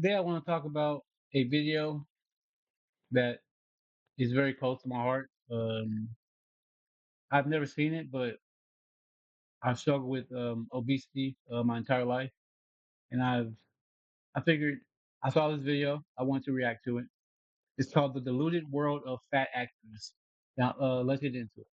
Today I want to talk about a video that is very close to my heart. I've never seen it, but I've struggled with obesity my entire life, and I figured I saw this video. I wanted to react to it. It's called "The Deluded World of Fat Activists." Now, let's get into it.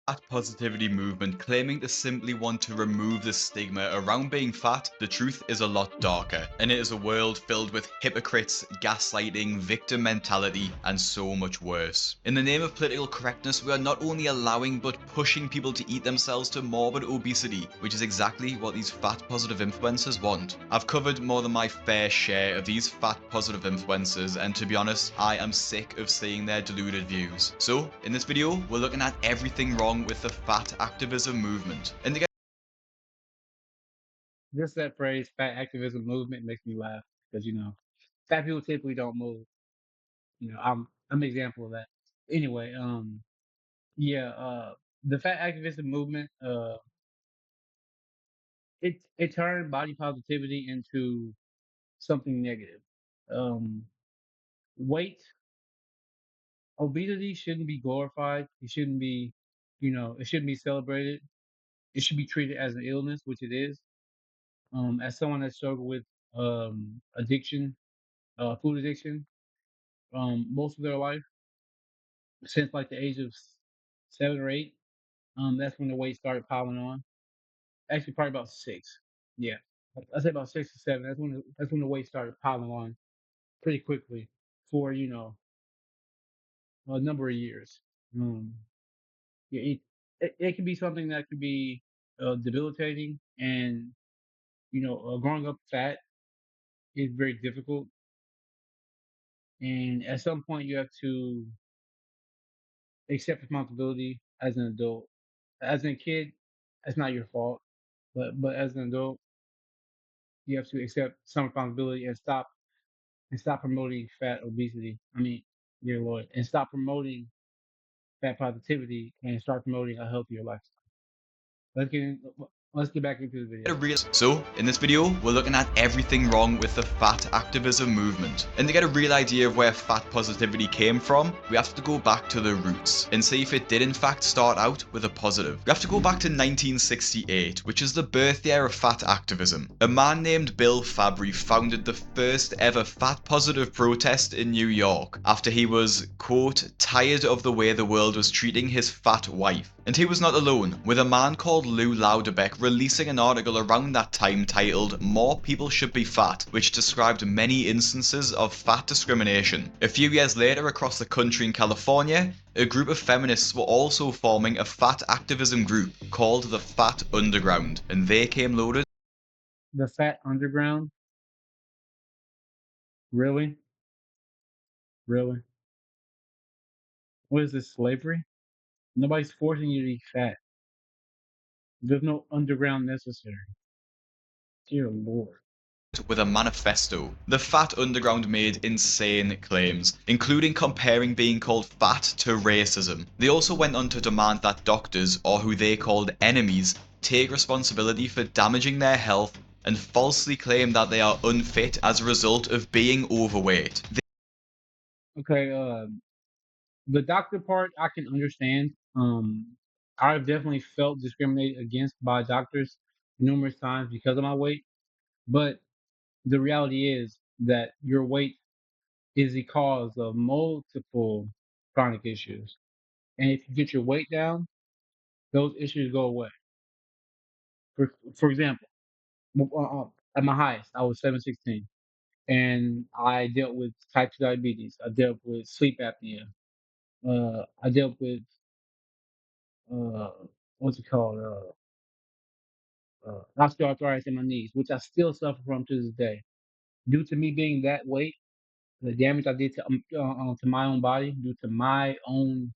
Fat positivity movement claiming to simply want to remove the stigma around being fat, the truth is a lot darker, and it is a world filled with hypocrites, gaslighting, victim mentality, and so much worse. In the name of political correctness, we are not only allowing but pushing people to eat themselves to morbid obesity, which is exactly what these fat positive influencers want. I've covered more than my fair share of these fat positive influencers, and to be honest, I am sick of seeing their deluded views. So, in this video, we're looking at everything wrong with the fat activism movement. And to get Just that phrase, "fat activism movement," makes me laugh because fat people typically don't move. I'm an example of that. Anyway, yeah, the fat activism movement. It turned body positivity into something negative. Um, weight, obesity shouldn't be glorified. It shouldn't be, it shouldn't be celebrated. It should be treated as an illness, which it is. As someone that struggled with addiction, food addiction, most of their life, since like the age of 7 or 8, that's when the weight started piling on. Actually, probably about 6. Yeah, I say about 6 or 7. That's when the weight started piling on pretty quickly for a number of years. Um, yeah, it can be something that could be debilitating, and growing up fat is very difficult. And at some point, you have to accept responsibility as an adult. As a kid, that's not your fault, but as an adult, you have to accept some responsibility and stop promoting fat obesity. I mean, dear Lord, and stop promoting fat positivity and start promoting a healthier lifestyle. Let's get in, let's get back into the video. So, in this video, we're looking at everything wrong with the fat activism movement. And to get a real idea of where fat positivity came from, we have to go back to the roots and see if it did in fact start out with a positive. We have to go back to 1968, which is the birth year of fat activism. A man named Bill Fabry founded the first ever fat positive protest in New York after he was, quote, tired of the way the world was treating his fat wife. And he was not alone, with a man called Lou Lauderbeck releasing an article around that time titled "More People Should Be Fat," which described many instances of fat discrimination. A few years later, across the country in California, a group of feminists were also forming a fat activism group called the Fat Underground, and they came loaded The fat underground, really, really. What is this, slavery? Nobody's forcing you to eat fat. There's no underground necessary. Dear Lord. with a manifesto. The Fat Underground made insane claims, including comparing being called fat to racism. They also went on to demand that doctors, or who they called enemies, take responsibility for damaging their health and falsely claim that they are unfit as a result of being overweight. Okay, the doctor part I can understand. I've definitely felt discriminated against by doctors numerous times because of my weight, but the reality is that your weight is the cause of multiple chronic issues. And if you get your weight down, those issues go away. For example, at my highest, I was 716, and I dealt with type 2 diabetes. I dealt with sleep apnea. I dealt with uh, what's it called? Osteoarthritis in my knees, which I still suffer from to this day. Due to me being that weight, the damage I did to my own body due to my own,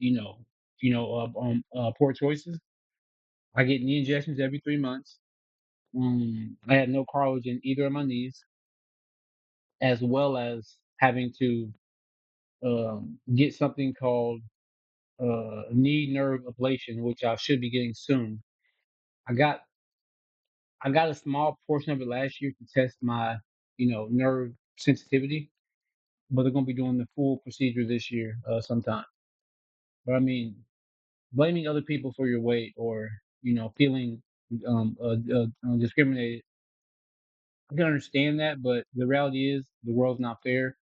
you know, poor choices. I get knee injections every 3 months. I had no cartilage in either of my knees, as well as having to get something called knee nerve ablation, which I should be getting soon. I got I got a small portion of it last year to test my, nerve sensitivity, but they're gonna be doing the full procedure this year, sometime. But I mean, blaming other people for your weight or feeling discriminated, I can understand that, but the reality is the world's not fair.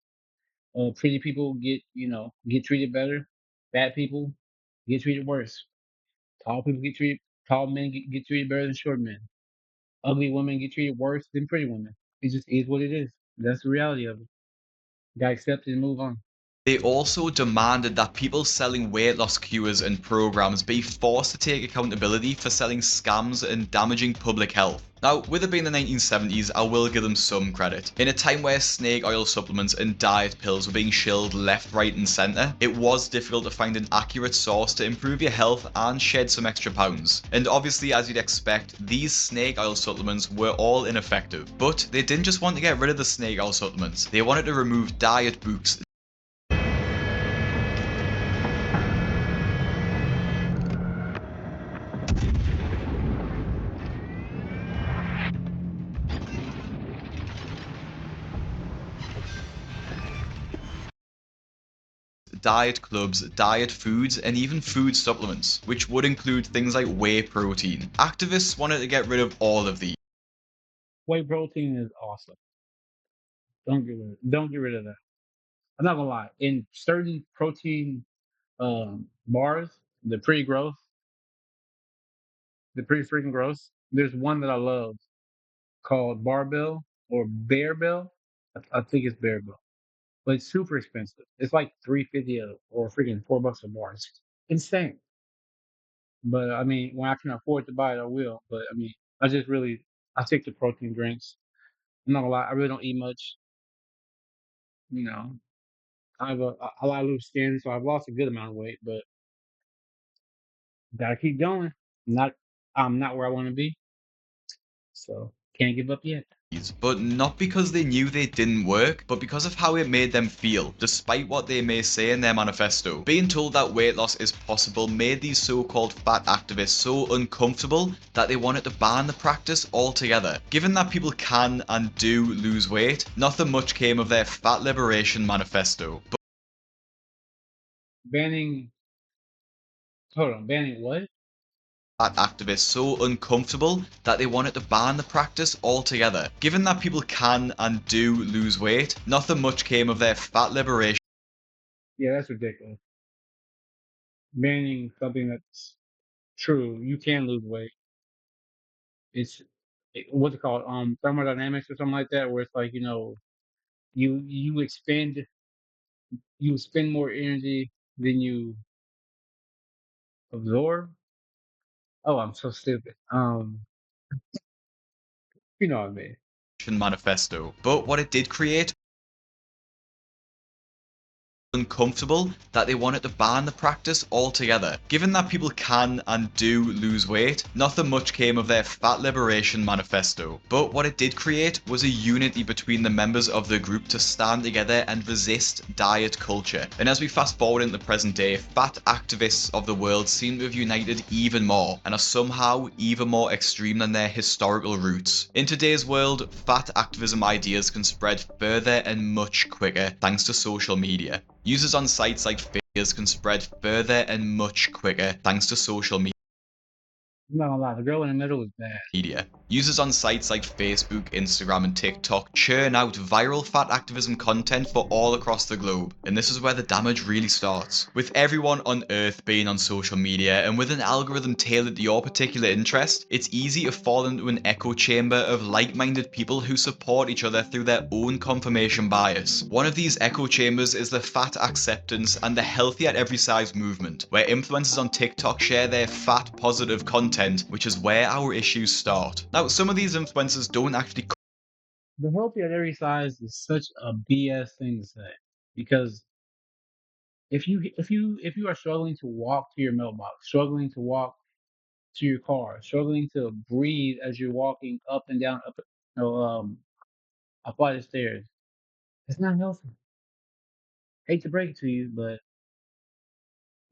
Pretty people get treated better. Fat people get treated worse. Tall people get treated. Tall men get treated better than short men. Ugly women get treated worse than pretty women. It just is what it is. That's the reality of it. Gotta accept it and move on. They also demanded that people selling weight loss cures and programs be forced to take accountability for selling scams and damaging public health. Now, with it being the 1970s, I will give them some credit. In a time where snake oil supplements and diet pills were being shilled left, right, and centre, it was difficult to find an accurate source to improve your health and shed some extra pounds. And obviously, as you'd expect, these snake oil supplements were all ineffective. But they didn't just want to get rid of the snake oil supplements, they wanted to remove diet books, diet clubs, diet foods, and even food supplements, which would include things like whey protein. Activists wanted to get rid of all of these. Whey protein is awesome. Don't get rid of that. I'm not gonna lie. In certain protein bars, they're pretty gross. They're pretty freaking gross. There's one that I love called Barbell or Bearbell. I think it's Bearbell, but it's super expensive. It's like 350 or freaking $4 a bar. It's insane. But I mean, when I can afford to buy it, I will. But I mean, I stick to protein drinks. I'm not gonna lie, I really don't eat much. You know, I have a lot of loose skin, so I've lost a good amount of weight, but gotta keep going. Not, I'm not where I want to be, so can't give up yet. But not because they knew they didn't work, but because of how it made them feel, despite what they may say in their manifesto. Being told that weight loss is possible made these so-called fat activists so uncomfortable that they wanted to ban the practice altogether. Given that people can and do lose weight, nothing much came of their fat liberation manifesto. Banning, hold on, banning what? Activists so uncomfortable that they wanted to ban the practice altogether. Given that people can and do lose weight, nothing much came of their fat liberation Yeah, that's ridiculous. Banning something that's true. You can lose weight. It's what's it called? Thermodynamics or something like that, where it's like you expend more energy than you absorb. Oh, I'm so stupid. You know what I mean. manifesto. But what it did create uncomfortable that they wanted to ban the practice altogether. Given that people can and do lose weight, nothing much came of their fat liberation manifesto. But what it did create was a unity between the members of the group to stand together and resist diet culture. And as we fast forward into the present day, fat activists of the world seem to have united even more and are somehow even more extreme than their historical roots. In today's world, fat activism ideas can spread further and much quicker thanks to social media. Users on sites like Figures can spread further and much quicker thanks to social media. I'm not gonna lie, the girl in the middle is bad. Users on sites like Facebook, Instagram, and TikTok churn out viral fat activism content for all across the globe. And this is where the damage really starts. With everyone on Earth being on social media and with an algorithm tailored to your particular interest, it's easy to fall into an echo chamber of like-minded people who support each other through their own confirmation bias. One of these echo chambers is the fat acceptance and the healthy at every size movement, where influencers on TikTok share their fat positive content, which is where our issues start. Now, some of these influencers don't actually The healthy at every size is such a BS thing to say because if you are struggling to walk to your mailbox, struggling to walk to your car, struggling to breathe as you're walking up and down a flight of stairs, it's not healthy. Hate to break it to you, but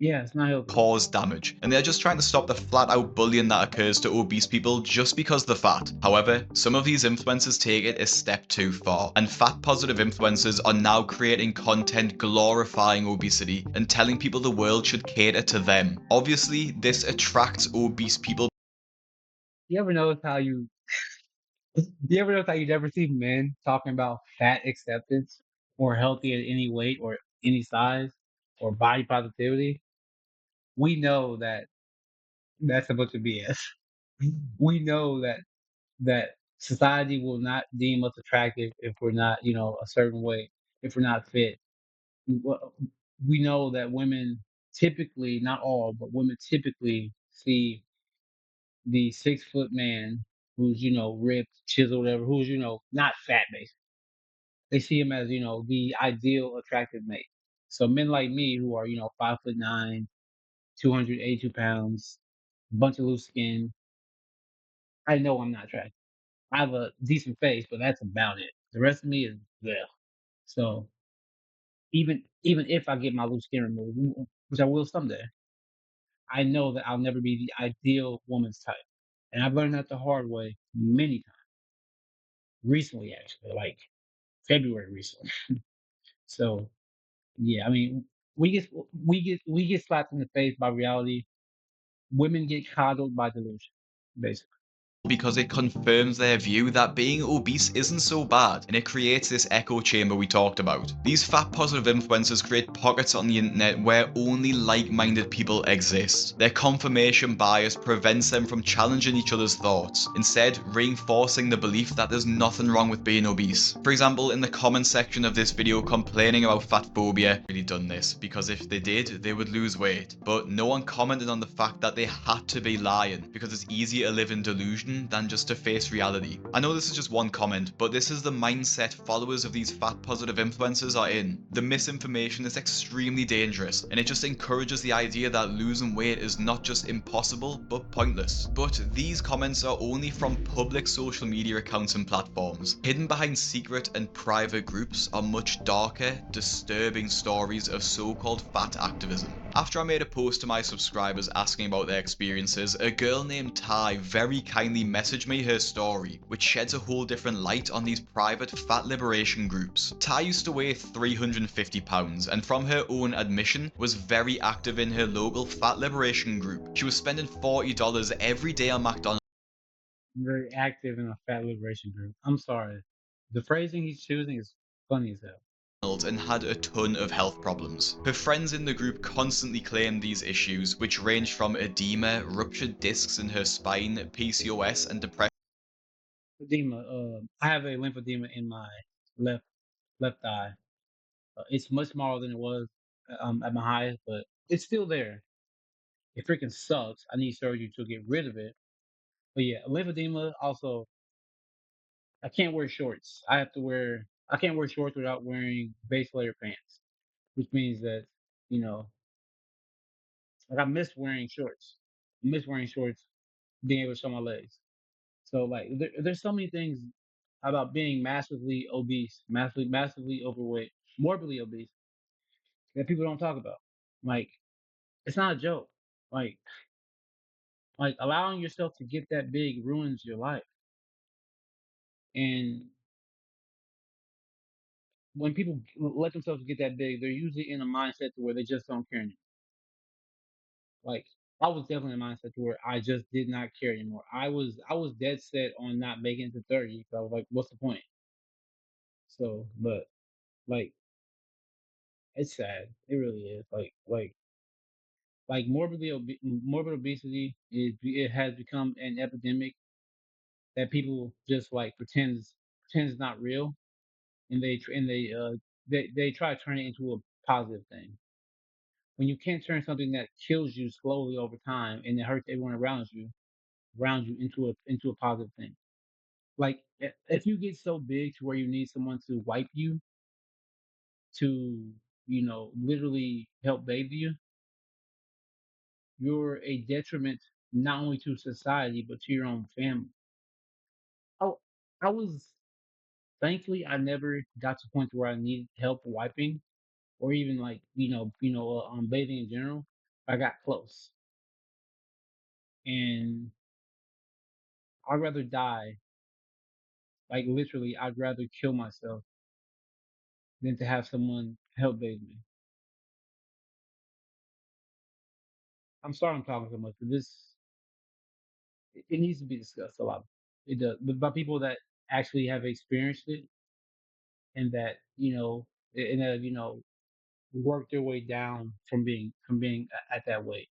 Yeah, it's not healthy. cause damage, and they're just trying to stop the flat out bullying that occurs to obese people just because they're fat. However, some of these influencers take it a step too far, and fat positive influencers are now creating content glorifying obesity and telling people the world should cater to them. Obviously, this attracts obese people You ever notice how you ever notice how you never see men talking about fat acceptance or healthy at any weight or any size or body positivity? We know that that's a bunch of BS. We know that society will not deem us attractive if we're not, a certain way, if we're not fit. Well, we know that women typically, not all, but women typically see the 6 foot man who's, ripped, chiseled, whatever, who's, not fat basically. They see him as, the ideal attractive mate. So men like me who are, 5'9", 282 pounds, bunch of loose skin, I know I'm not attractive. I have a decent face, but that's about it. The rest of me is there. So even if I get my loose skin removed, which I will someday, I know that I'll never be the ideal woman's type. And I've learned that the hard way many times. Recently, actually, like February recently. So yeah, I mean, we get slapped in the face by reality. Women get coddled by delusion, basically. because it confirms their view that being obese isn't so bad, and it creates this echo chamber we talked about. These fat positive influencers create pockets on the internet where only like-minded people exist. Their confirmation bias prevents them from challenging each other's thoughts, instead reinforcing the belief that there's nothing wrong with being obese. For example, in the comment section of this video complaining about fat phobia, really done this, because if they did, they would lose weight. But no one commented on the fact that they had to be lying, because it's easier to live in delusion than just to face reality. I know this is just one comment, but this is the mindset followers of these fat positive influencers are in. The misinformation is extremely dangerous, and it just encourages the idea that losing weight is not just impossible, but pointless. But these comments are only from public social media accounts and platforms. Hidden behind secret and private groups are much darker, disturbing stories of so-called fat activism. After I made a post to my subscribers asking about their experiences, a girl named Ty very kindly messaged me her story, which sheds a whole different light on these private fat liberation groups. Ty used to weigh 350 pounds, and from her own admission, was very active in her local fat liberation group. She was spending $40 every day on McDonald's Very active in a fat liberation group. I'm sorry. The phrasing he's choosing is funny as hell. and had a ton of health problems. Her friends in the group constantly claimed these issues, which ranged from edema, ruptured discs in her spine, PCOS, and depression. Edema. I have a lymphedema in my left left eye. It's much smaller than it was at my highest, but it's still there. It freaking sucks. I need surgery to get rid of it. But yeah, lymphedema also. I can't wear shorts. I can't wear shorts without wearing base layer pants, which means that you know, like I miss wearing shorts. I miss wearing shorts, being able to show my legs. So like, there's so many things about being massively obese, massively overweight, morbidly obese that people don't talk about. Like, it's not a joke. Like, like allowing yourself to get that big ruins your life. And when people let themselves get that big, they're usually in a mindset to where they just don't care anymore. Like, I was definitely in a mindset to where I just did not care anymore. I was dead set on not making it to 30. So I was like, what's the point? So, but like, it's sad. It really is. Like morbid obesity it has become an epidemic that people just like pretends not real, and they try to turn it into a positive thing. When you can't turn something that kills you slowly over time and it hurts everyone around you into a positive thing. Like if you get so big to where you need someone to wipe you to literally help bathe you, you're a detriment not only to society but to your own family. Oh, I was thankfully I never got to the point where I needed help wiping or even like bathing in general. I got close, and I'd rather die. Like literally, I'd rather kill myself than to have someone help bathe me. I'm sorry I'm talking so much, but it needs to be discussed a lot. It does, but by people that actually have experienced it and that and that work their way down from being at that weight.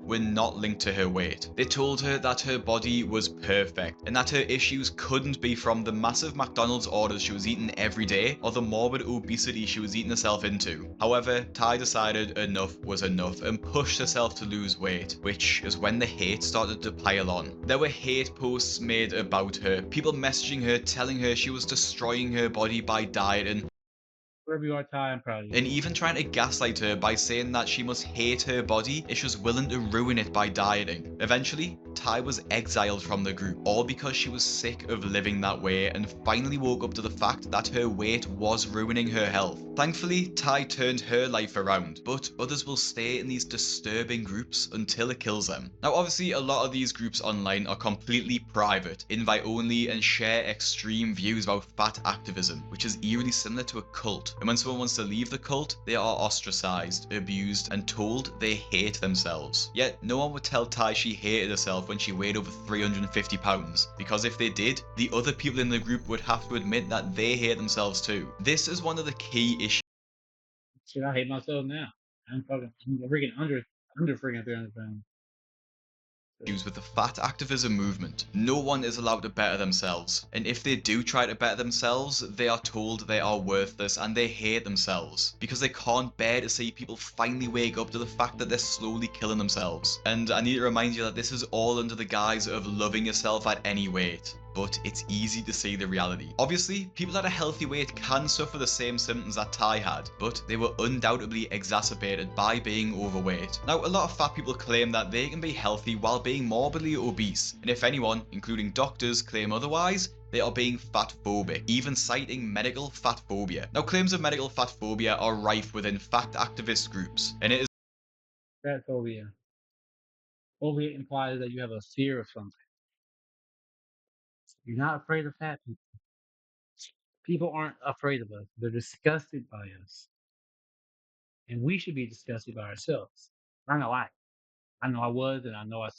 were not linked to her weight. They told her that her body was perfect and that her issues couldn't be from the massive McDonald's orders she was eating every day or the morbid obesity she was eating herself into. However, Ty decided enough was enough and pushed herself to lose weight, which is when the hate started to pile on. There were hate posts made about her, people messaging her telling her she was destroying her body by dieting, Wherever you are, Ty, I'm proud of you. and even trying to gaslight her by saying that she must hate her body if she was willing to ruin it by dieting. Eventually, Ty was exiled from the group, all because she was sick of living that way and finally woke up to the fact that her weight was ruining her health. Thankfully, Ty turned her life around, but others will stay in these disturbing groups until it kills them. Now, obviously, a lot of these groups online are completely private, invite only, and share extreme views about fat activism, which is eerily similar to a cult. And when someone wants to leave the cult, they are ostracized, abused, and told they hate themselves. Yet, no one would tell Ty she hated herself when she weighed over 350 pounds, because if they did, the other people in the group would have to admit that they hate themselves too. This is one of the key issues Shit, I hate myself now. I'm freaking under freaking 300 pounds. So, with the fat activism movement. No one is allowed to better themselves, and if they do try to better themselves, they are told they are worthless and they hate themselves because they can't bear to see people finally wake up to the fact that they're slowly killing themselves. And I need to remind you that this is all under the guise of loving yourself at any weight, but it's easy to see the reality. Obviously, people at a healthy weight can suffer the same symptoms that Ty had, but they were undoubtedly exacerbated by being overweight. Now, a lot of fat people claim that they can be healthy while being morbidly obese, and if anyone, including doctors, claim otherwise, they are being fat phobic, even citing medical fat phobia. Now, claims of medical fat phobia are rife within fat activist groups, and it is fat phobia. Phobia implies that you have a fear of something. You're not afraid of fat people. People aren't afraid of us. They're disgusted by us. And we should be disgusted by ourselves. I know I know I was, and I know I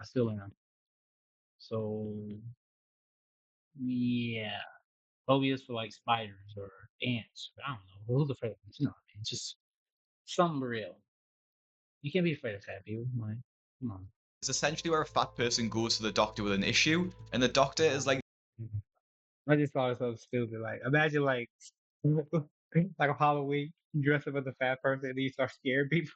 still am. So yeah, phobias for like spiders or ants. I don't know. Who's afraid of them? You know what I mean? Just something real. You can't be afraid of fat people. Like, come on. essentially where a fat person goes to the doctor with an issue, and the doctor is like, Mhm. I just thought it so stupid. Like, imagine like like a Halloween, you dress up as a fat person and you start scaring people.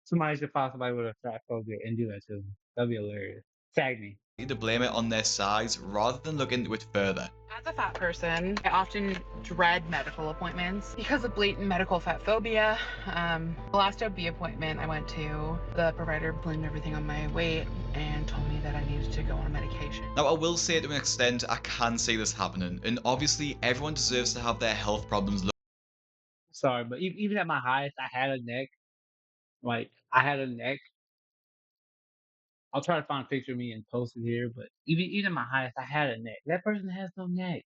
Somebody should find somebody with a fat phobia and do that to them. That'd be hilarious. Tag me. to blame it on their size rather than look into it further. As a fat person, I often dread medical appointments because of blatant medical fat phobia. The last OB appointment I went to, the provider blamed everything on my weight and told me that I needed to go on medication. Now, I will say to an extent, I can see this happening, and obviously everyone deserves to have their health problems Sorry, but even at my highest, I had a neck. Like, I had a neck. I'll try to find a picture of me and post it here. But even at my highest, I had a neck. That person has no neck.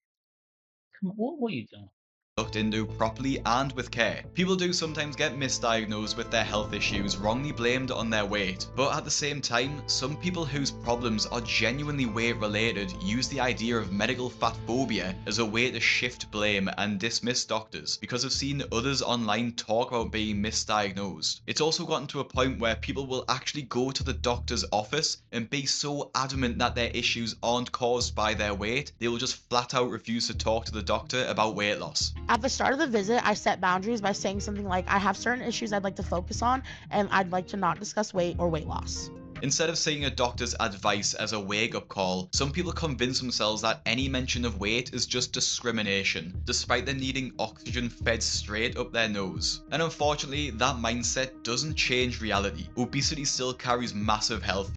Come on, what are you doing? looked into properly and with care. People do sometimes get misdiagnosed with their health issues, wrongly blamed on their weight, but at the same time, some people whose problems are genuinely weight related use the idea of medical fat phobia as a way to shift blame and dismiss doctors because of seeing others online talk about being misdiagnosed. It's also gotten to a point where people will actually go to the doctor's office and be so adamant that their issues aren't caused by their weight, they will just flat out refuse to talk to the doctor about weight loss. At the start of the visit, I set boundaries by saying something like, I have certain issues I'd like to focus on, and I'd like to not discuss weight or weight loss. Instead of seeing a doctor's advice as a wake-up call, some people convince themselves that any mention of weight is just discrimination, despite them needing oxygen fed straight up their nose. And unfortunately, that mindset doesn't change reality. Obesity still carries massive health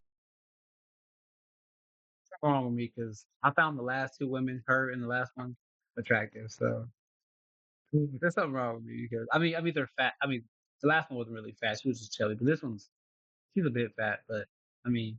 What's wrong with me? Because I found the last two women, her and the last one, attractive. So There's something wrong with me because I mean they're fat. I mean the last one wasn't really fat; she was just chubby. But this one's she's a bit fat. But I mean,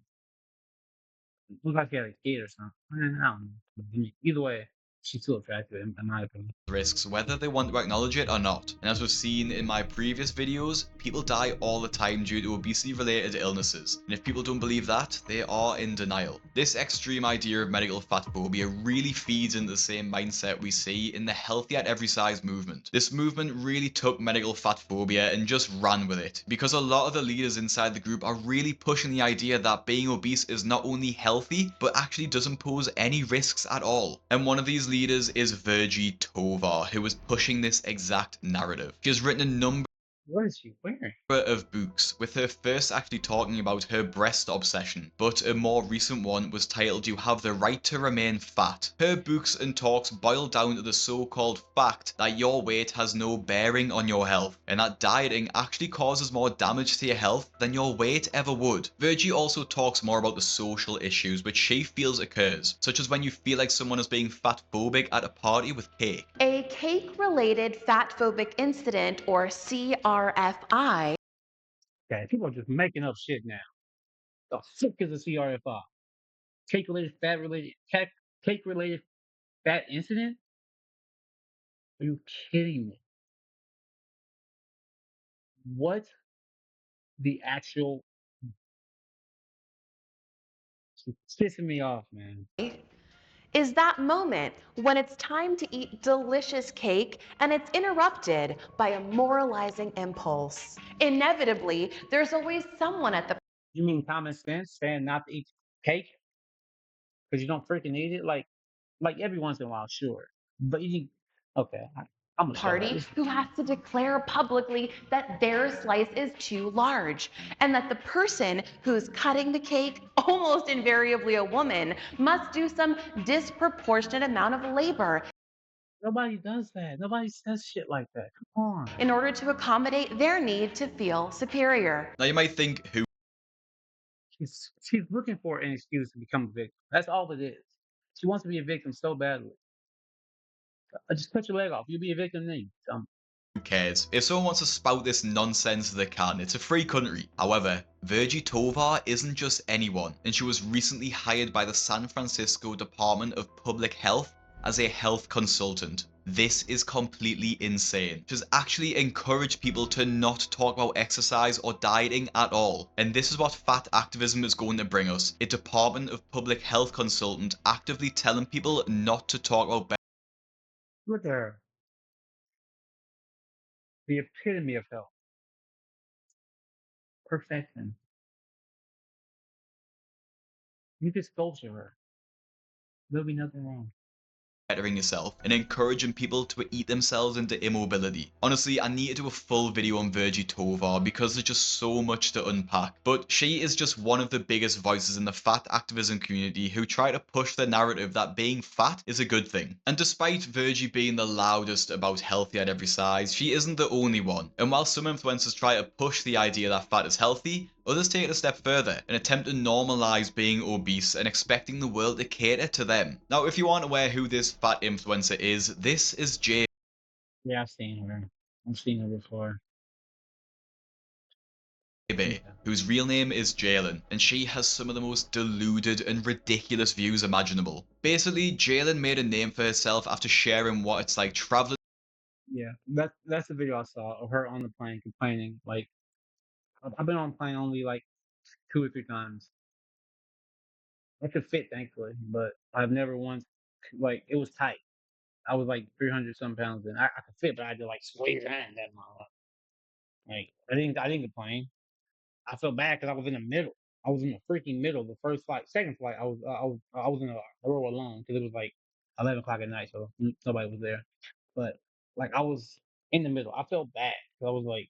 looks like she had a kid or something. I don't know. I mean, either way, she's still attractive in my opinion. Risks whether they want to acknowledge it or not. And as we've seen in my previous videos, people die all the time due to obesity related illnesses. And if people don't believe that, they are in denial. This extreme idea of medical fat phobia really feeds into the same mindset we see in the healthy at every size movement. This movement really took medical fat phobia and just ran with it, because a lot of the leaders inside the group are really pushing the idea that being obese is not only healthy, but actually doesn't pose any risks at all. And one of these leaders is Virgie Tovar, who is pushing this exact narrative. She has written a number What is she wearing? of books, with her first actually talking about her breast obsession, but a more recent one was titled "You Have the Right to Remain Fat." Her books and talks boil down to the so-called fact that your weight has no bearing on your health, and that dieting actually causes more damage to your health than your weight ever would. Virgie also talks more about the social issues which she feels occurs, such as when you feel like someone is being fat phobic at a party with cake. A cake-related fat phobic incident, or CRFI, Okay, people are just making up shit now. The fuck is a CRFI? Cake related fat incident? Are you kidding me? What the actual it's pissing me off, man. is that moment when it's time to eat delicious cake and it's interrupted by a moralizing impulse. Inevitably, there's always someone at the You mean common sense saying not to eat cake because you don't freaking eat it? Like every once in a while, sure. But you okay, I'm gonna shut up. party who has to declare publicly that their slice is too large, and that the person who's cutting the cake, almost invariably a woman, must do some disproportionate amount of labor Nobody does that. Nobody says shit like that. Come on. in order to accommodate their need to feel superior. Now you might think, who She's looking for an excuse to become a victim. That's all it is. She wants to be a victim so badly. Just cut your leg off. You'll be a victim then. You dumb. cares? If someone wants to spout this nonsense, they can. It's a free country. However, Virgie Tovar isn't just anyone, and she was recently hired by the San Francisco Department of Public Health as a health consultant. This is completely insane. She's actually encouraged people to not talk about exercise or dieting at all. And this is what fat activism is going to bring us. A Department of Public Health consultant actively telling people not to talk about Look at her. The epitome of health. Perfection. You just sculpture her. There'll be nothing wrong. bettering yourself and encouraging people to eat themselves into immobility. Honestly, I need to do a full video on Virgie Tovar because there's just so much to unpack, but she is just one of the biggest voices in the fat activism community who try to push the narrative that being fat is a good thing. And despite Virgie being the loudest about healthy at every size, she isn't the only one. And while some influencers try to push the idea that fat is healthy, others take it a step further and attempt to normalize being obese and expecting the world to cater to them. Now, if you aren't aware who this fat influencer is, this is Jay Yeah, I've seen her. I've seen her before. Yeah. whose real name is Jalen, and she has some of the most deluded and ridiculous views imaginable. Basically, Jalen made a name for herself after sharing what it's like traveling Yeah. That's the video I saw of her on the plane complaining. Like I've been on a plane only like 2 or 3 times. I could fit thankfully, but I've never once like it was tight. I was like 300 some pounds and I could fit, but I had to like squeeze in that motherfucker. Like I didn't complain. I felt bad because I was in the middle. I was in the freaking middle. The first flight, second flight, I was in a row alone because it was like 11 o'clock at night, so nobody was there. But like I was in the middle. I felt bad 'cause I was like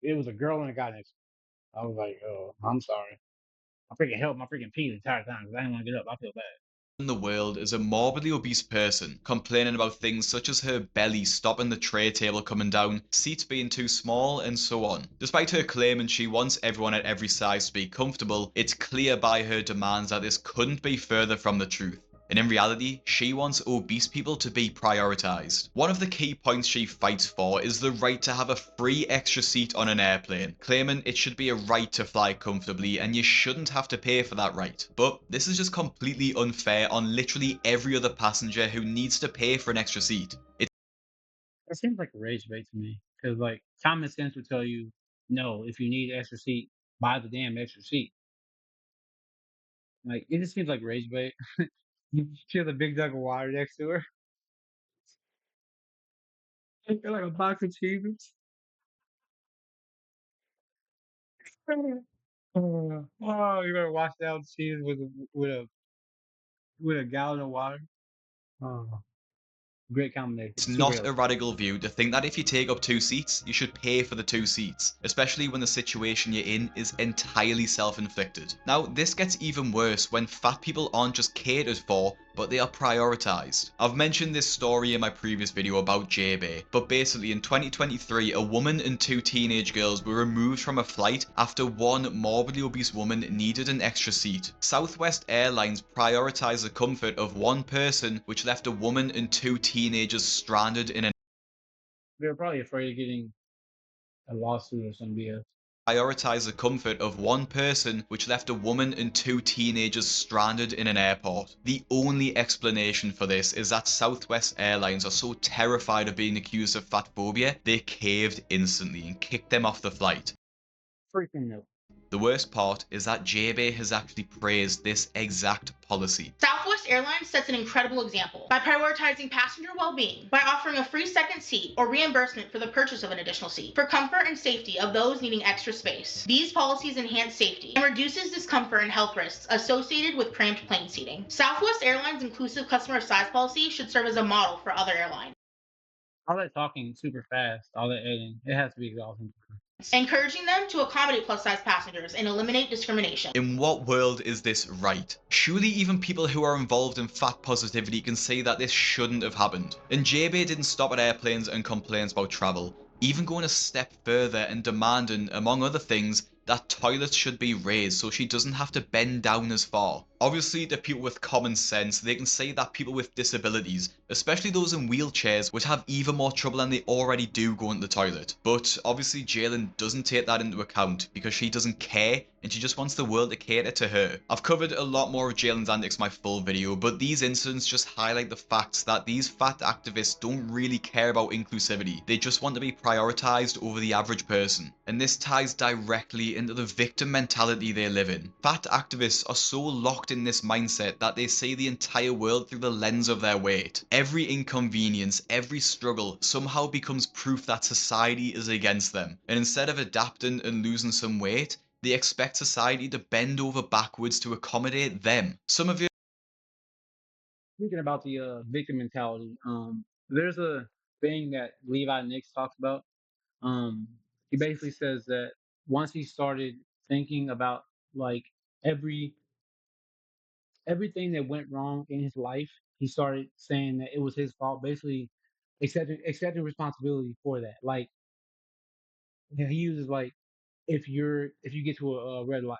it was a girl and a guy next. To me. I was like, oh, I'm sorry. I freaking held my freaking pee the entire time because I didn't want to get up. I feel bad. in the world as a morbidly obese person, complaining about things such as her belly stopping the tray table coming down, seats being too small, and so on. Despite her claiming she wants everyone at every size to be comfortable, it's clear by her demands that this couldn't be further from the truth. And in reality, she wants obese people to be prioritized. One of the key points she fights for is the right to have a free extra seat on an airplane, claiming it should be a right to fly comfortably and you shouldn't have to pay for that right. But this is just completely unfair on literally every other passenger who needs to pay for an extra seat. That seems like a rage bait to me. Because like common sense would tell you, no, if you need extra seat, buy the damn extra seat. Like it just seems like rage bait. You feel the big jug of water next to her. You're like a box of cheeses. Oh, you better wash down the cheese with a gallon of water. Oh, great combination. It's Super not a healthy. radical view to think that if you take up 2 seats, you should pay for the 2 seats, especially when the situation you're in is entirely self-inflicted. Now, this gets even worse when fat people aren't just catered for, but they are prioritized. I've mentioned this story in my previous video about JB, but basically in 2023, a woman and 2 teenage girls were removed from a flight after one morbidly obese woman needed an extra seat. Southwest Airlines prioritized the comfort of one person, which left a woman and 2 teenagers stranded in an They're probably afraid of getting a lawsuit or some BS. prioritize the comfort of one person, which left a woman and 2 teenagers stranded in an airport. The only explanation for this is that Southwest Airlines are so terrified of being accused of fat phobia, they caved instantly and kicked them off the flight. Freaking no. The worst part is that JB has actually praised this exact policy. Southwest Airlines sets an incredible example by prioritizing passenger well-being by offering a free second seat or reimbursement for the purchase of an additional seat for comfort and safety of those needing extra space. These policies enhance safety and reduces discomfort and health risks associated with cramped plane seating. Southwest Airlines' inclusive customer size policy should serve as a model for other airlines, All that talking super fast, all that editing, it has to be exhausting. encouraging them to accommodate plus-size passengers and eliminate discrimination. In what world is this right? Surely even people who are involved in fat positivity can say that this shouldn't have happened. And JB didn't stop at airplanes and complaints about travel, even going a step further and demanding, among other things, that toilets should be raised so she doesn't have to bend down as far. Obviously, to people with common sense, they can say that people with disabilities, especially those in wheelchairs, would have even more trouble than they already do going to the toilet. But obviously, Jalen doesn't take that into account because she doesn't care and she just wants the world to cater to her. I've covered a lot more of Jalen's antics in my full video, but these incidents just highlight the facts that these fat activists don't really care about inclusivity. They just want to be prioritized over the average person. And this ties directly into the victim mentality they live in. Fat activists are so locked in this mindset that they see the entire world through the lens of their weight. Every inconvenience, every struggle somehow becomes proof that society is against them. And instead of adapting and losing some weight, they expect society to bend over backwards to accommodate them. Some of you Speaking about the victim mentality, there's a thing that Levi Nix talks about. Um, he basically says that once he started thinking about like every everything that went wrong in his life, he started saying that it was his fault. Basically, accepting responsibility for that. Like he uses like if you get to a red light,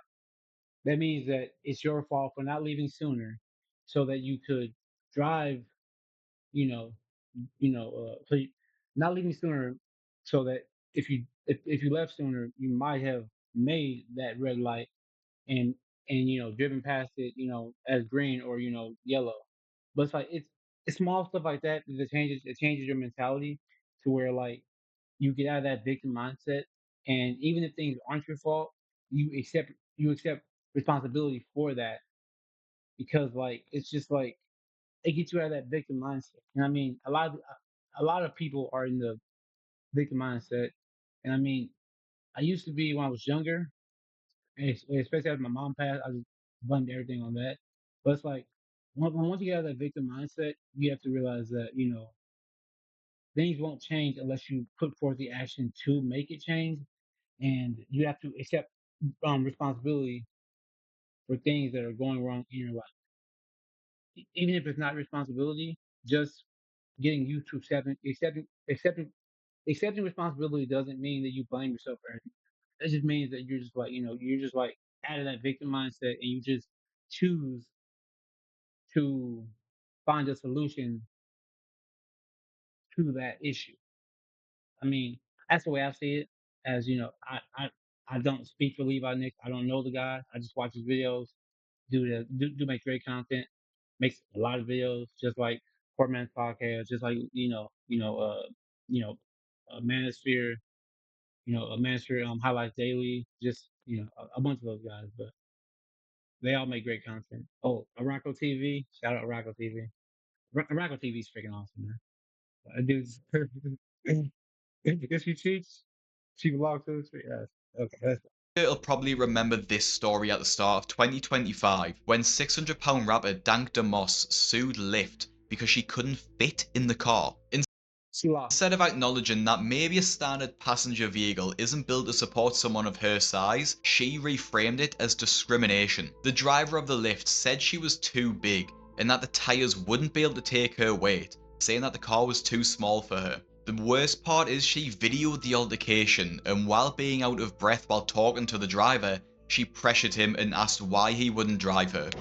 that means that it's your fault for not leaving sooner, so that you could drive. You know, not leaving sooner, so that if you left sooner, you might have made that red light and driven past it, as green or yellow. But it's like it's small stuff like that that it changes your mentality to where like you get out of that victim mindset, and even if things aren't your fault, you accept responsibility for that, because like it's just like it gets you out of that victim mindset. And I mean, a lot of people are in the victim mindset, and I mean, I used to be when I was younger, and especially after my mom passed, I just blamed everything on that. But it's like once you get out of that victim mindset, you have to realize that things won't change unless you put forth the action to make it change, and you have to accept responsibility for things that are going wrong in your life, even if it's not responsibility. Just getting used to accepting responsibility doesn't mean that you blame yourself for everything. That just means that you're just like, you're just like out of that victim mindset, and you just choose to find a solution to that issue. I mean, that's the way I see it. As you know, I don't speak for Levi Nick. I don't know the guy. I just watch his videos. Do make great content. Makes a lot of videos, just like Poor Man's Podcast, just like you know, Manosphere, a Manosphere Highlights Daily, just a bunch of those guys. But they all make great content. Oh, Araco TV, shout out Araco TV. Araco TV is freaking awesome, man. Dude's if she cheats, she belongs to the street. Yes. Okay, that's You'll probably remember this story at the start of 2025 when 600-pound rapper Dank DeMoss sued Lyft because she couldn't fit in the car. she lost. Instead of acknowledging that maybe a standard passenger vehicle isn't built to support someone of her size, she reframed it as discrimination. The driver of the Lyft said she was too big and that the tyres wouldn't be able to take her weight, saying that the car was too small for her. The worst part is she videoed the altercation, and while being out of breath while talking to the driver, she pressured him and asked why he wouldn't drive her.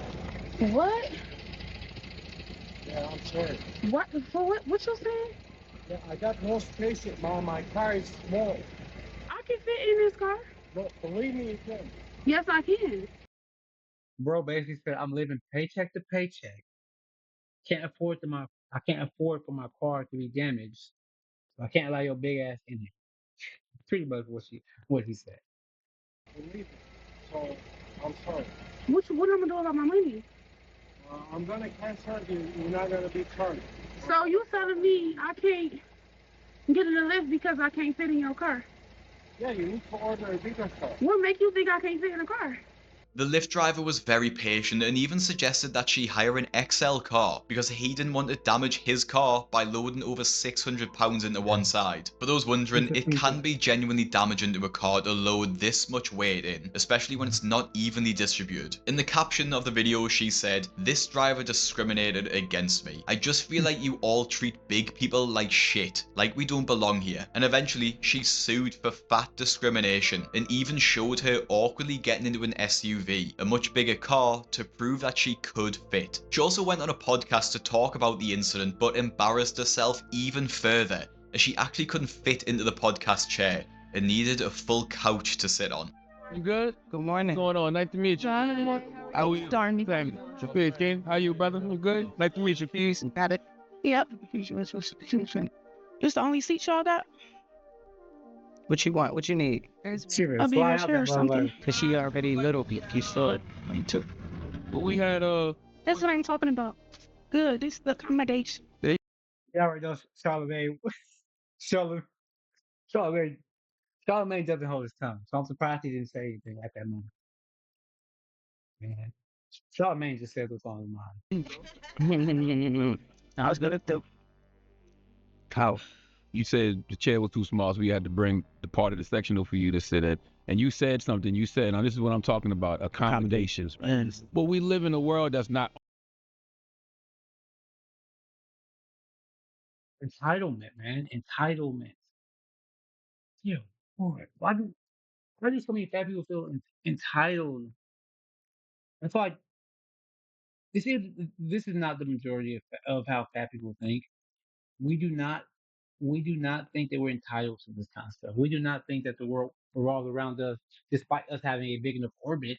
What? Yeah, I'm sorry. What? What you saying? Yeah, I got no space, Mom. My car is small. I can fit in this car. But believe me, you can. Yes, I can. Bro basically said, I'm living paycheck to paycheck. I can't afford for my car to be damaged. So I can't allow your big ass in it. Pretty much what he said. Believe me. So, I'm sorry. What am I gonna do about my money? I'm gonna cancel you. You're not gonna be charged. So you telling me I can't get in the lift because I can't fit in your car? Yeah, you need to order a bigger car. What make you think I can't fit in a car? The Lyft driver was very patient and even suggested that she hire an XL car because he didn't want to damage his car by loading over 600 pounds into one side. For those wondering, it can be genuinely damaging to a car to load this much weight in, especially when it's not evenly distributed. In the caption of the video, she said, "This driver discriminated against me. I just feel like you all treat big people like shit, like we don't belong here." And eventually, she sued for fat discrimination and even showed her awkwardly getting into an SUV, a much bigger car, to prove that she could fit. She also went on a podcast to talk about the incident but embarrassed herself even further as she actually couldn't fit into the podcast chair and needed a full couch to sit on. You good? Good morning. What's going on? Nice to meet you. How are you? Darn me. Same. Shafir King. How you, brother? You good? Nice to meet you. Peace. Got it. Yep. This the only seat y'all got? What you want? What you need? She I'll be fly in out sure or that something. motherfucker. Cause she already little. You saw it. Me too. But we had That's what I'm talking about. Good. This is the accommodation. Yeah, right. No, Charlamagne. Charlamagne. Charlamagne doesn't hold his tongue, so I'm surprised he didn't say anything at that moment. Man, Charlamagne just said what's on his mind. I was gonna do. how you said the chair was too small, so we had to bring the part of the sectional for you to sit at. And you said something. You said, now this is what I'm talking about, accommodations. But we live in a world that's not. Entitlement, man. Entitlement. Yeah. Boy, why do so many fat people feel entitled? It's like this is not the majority of how fat people think. We do not think that we're entitled to this kind of stuff. We do not think that the world revolves around us, despite us having a big enough orbit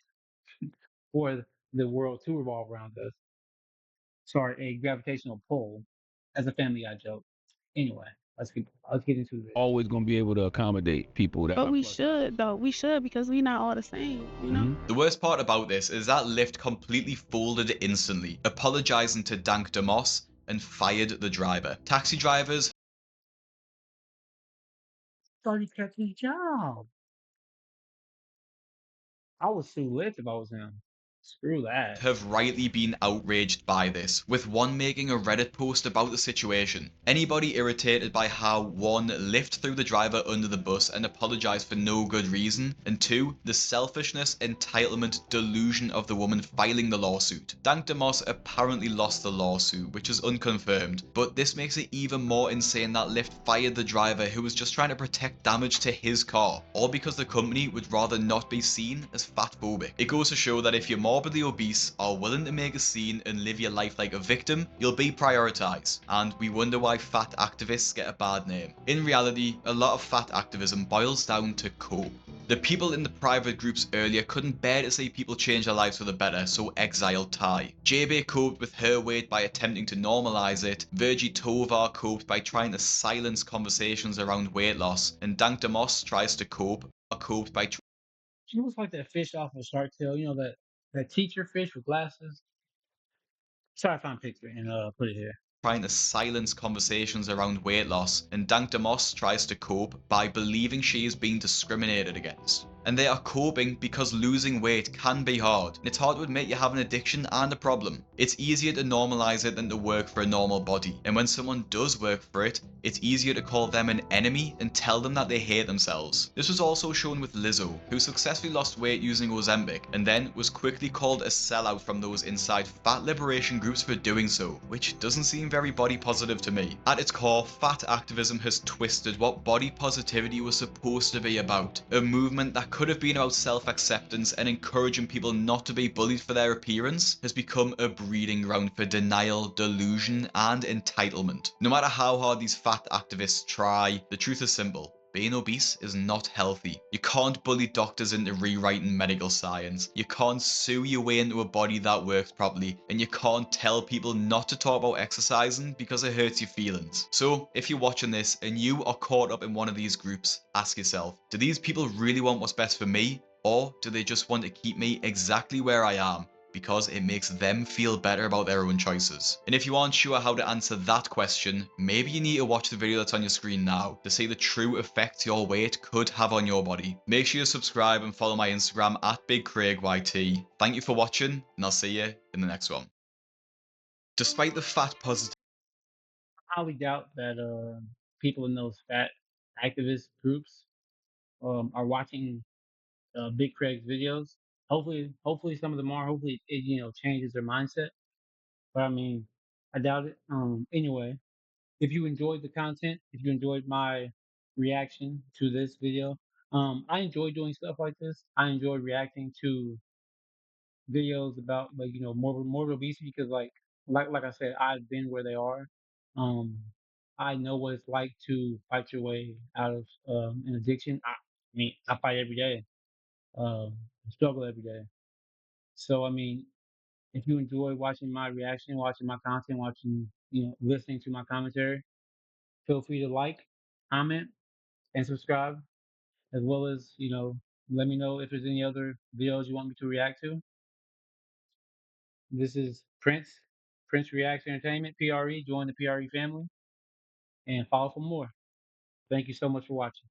for the world to revolve around us. Sorry, a gravitational pull. As a family guy joke. Anyway, let's get into it. Always going to be able to accommodate people. But we should, though. We should, because we not all the same, you know? The worst part about this is that Lyft completely folded instantly, apologizing to Dank DeMoss and fired the driver. Taxi drivers Thought he kept his job. I would sue Lyft if I was him. Screw that. have rightly been outraged by this, with one making a Reddit post about the situation. Anybody irritated by how 1. Lyft threw the driver under the bus and apologised for no good reason, and 2. The selfishness, entitlement, delusion of the woman filing the lawsuit. Dank DeMoss apparently lost the lawsuit, which is unconfirmed, but this makes it even more insane that Lyft fired the driver who was just trying to protect damage to his car, all because the company would rather not be seen as fatphobic. It goes to show that if you're more morbidly obese, are willing to make a scene and live your life like a victim, you'll be prioritised, and we wonder why fat activists get a bad name. In reality, a lot of fat activism boils down to cope. The people in the private groups earlier couldn't bear to see people change their lives for the better, so exiled Ty. JB coped with her weight by attempting to normalise it, Virgie Tovar coped by trying to silence conversations around weight loss, and Dank Demos tries to coped by She looks like that fish off of Shark Tale. You know that teacher fish with glasses. Try to find a picture and put it here. trying to silence conversations around weight loss, and Dank Demos tries to cope by believing she is being discriminated against. And they are coping because losing weight can be hard, and it's hard to admit you have an addiction and a problem. It's easier to normalize it than to work for a normal body, and when someone does work for it, it's easier to call them an enemy and tell them that they hate themselves. This was also shown with Lizzo, who successfully lost weight using Ozempic, and then was quickly called a sellout from those inside fat liberation groups for doing so, which doesn't seem very body positive to me. At its core, fat activism has twisted what body positivity was supposed to be about. A movement that could have been about self-acceptance and encouraging people not to be bullied for their appearance has become a breeding ground for denial, delusion, and entitlement. No matter how hard these fat activists try, the truth is simple. Being obese is not healthy. You can't bully doctors into rewriting medical science. You can't sue your way into a body that works properly. And you can't tell people not to talk about exercising because it hurts your feelings. So, if you're watching this and you are caught up in one of these groups, ask yourself, do these people really want what's best for me? Or do they just want to keep me exactly where I am, because it makes them feel better about their own choices? And if you aren't sure how to answer that question, maybe you need to watch the video that's on your screen now to see the true effect your weight could have on your body. Make sure you subscribe and follow my Instagram at BigCraigYT. Thank you for watching, and I'll see you in the next one. Despite the fat positive I highly doubt that people in those fat activist groups are watching Big Craig's videos. Hopefully some of them are. Hopefully it changes their mindset. But I mean, I doubt it. Anyway, if you enjoyed the content, if you enjoyed my reaction to this video, I enjoy doing stuff like this. I enjoy reacting to videos about like morbid obesity because like I said, I've been where they are. Um, I know what it's like to fight your way out of an addiction. I mean, I fight every day, struggle every day. So I mean, if you enjoy watching my reaction, watching my content, watching listening to my commentary, feel free to like, comment, and subscribe, as well as let me know if there's any other videos you want me to react to. This is Prince Reacts Entertainment, PRE. Join the PRE family and follow for more. Thank you so much for watching.